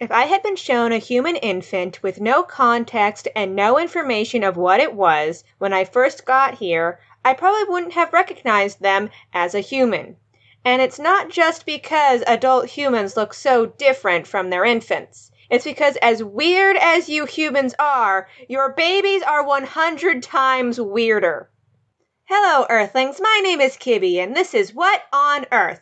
If I had been shown a human infant with no context and no information of what it was when I first got here, I probably wouldn't have recognized them as a human. And it's not just because adult humans look so different from their infants. It's because as weird as you humans are, your babies are 100 times weirder. Hello, Earthlings. My name is Kibby, and this is What on Earth?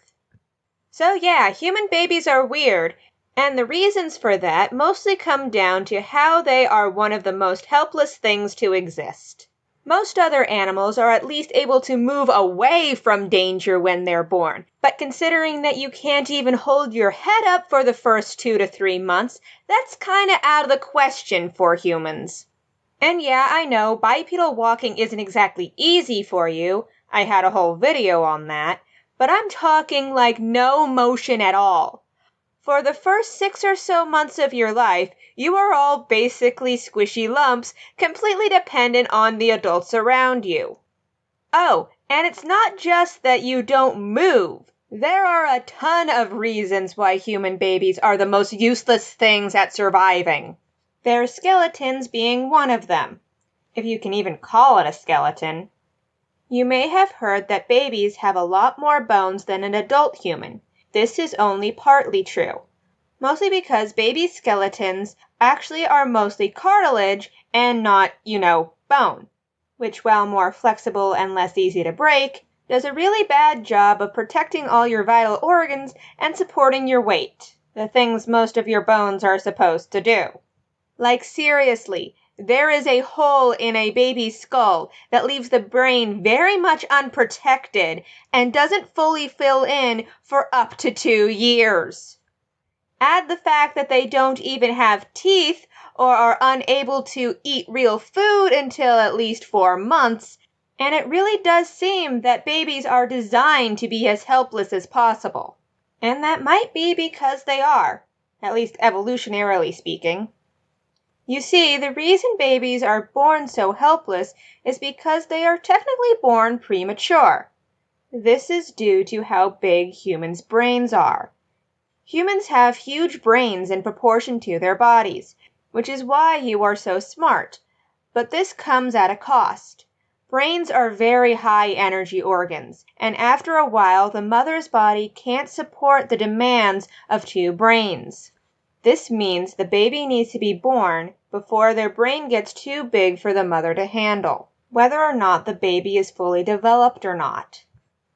So yeah, human babies are weird, and the reasons for that mostly come down to how they are one of the most helpless things to exist. Most other animals are at least able to move away from danger when they're born, but considering that you can't even hold your head up for the first 2 to 3 months, that's kinda out of the question for humans. And yeah, I know, bipedal walking isn't exactly easy for you. I had a whole video on that. But I'm talking like no motion at all. For the first 6 or so months of your life, you are all basically squishy lumps, completely dependent on the adults around you. Oh, and it's not just that you don't move. There are a ton of reasons why human babies are the most useless things at surviving. Their skeletons being one of them, if you can even call it a skeleton. You may have heard that babies have a lot more bones than an adult human. This is only partly true, mostly because baby skeletons actually are mostly cartilage and not, bone, which, while more flexible and less easy to break, does a really bad job of protecting all your vital organs and supporting your weight, the things most of your bones are supposed to do. Like seriously, there is a hole in a baby's skull that leaves the brain very much unprotected and doesn't fully fill in for up to 2 years. Add the fact that they don't even have teeth or are unable to eat real food until at least 4 months, and it really does seem that babies are designed to be as helpless as possible. And that might be because they are, at least evolutionarily speaking. You see, the reason babies are born so helpless is because they are technically born premature. This is due to how big humans' brains are. Humans have huge brains in proportion to their bodies, which is why you are so smart. But this comes at a cost. Brains are very high energy organs, and after a while the mother's body can't support the demands of 2 brains. This means the baby needs to be born before their brain gets too big for the mother to handle, whether or not the baby is fully developed or not.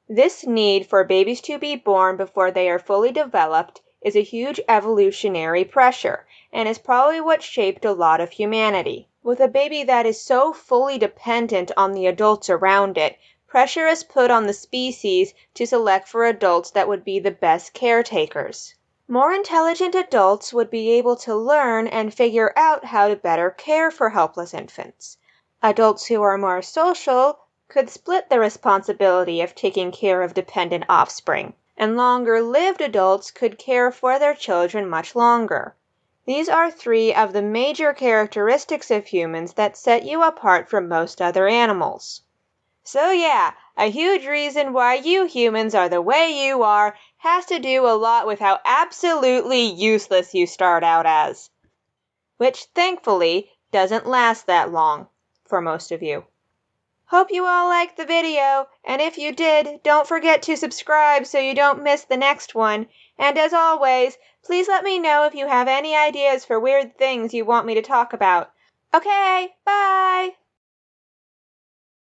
This need for babies to be born before they are fully developed is a huge evolutionary pressure, and is probably what shaped a lot of humanity. With a baby that is so fully dependent on the adults around it, pressure is put on the species to select for adults that would be the best caretakers. More intelligent adults would be able to learn and figure out how to better care for helpless infants. Adults who are more social could split the responsibility of taking care of dependent offspring, and longer-lived adults could care for their children much longer. These are 3 of the major characteristics of humans that set you apart from most other animals. So yeah, a huge reason why you humans are the way you are has to do a lot with how absolutely useless you start out as. Which, thankfully, doesn't last that long, for most of you. Hope you all liked the video, and if you did, don't forget to subscribe so you don't miss the next one. And as always, please let me know if you have any ideas for weird things you want me to talk about. Okay, bye!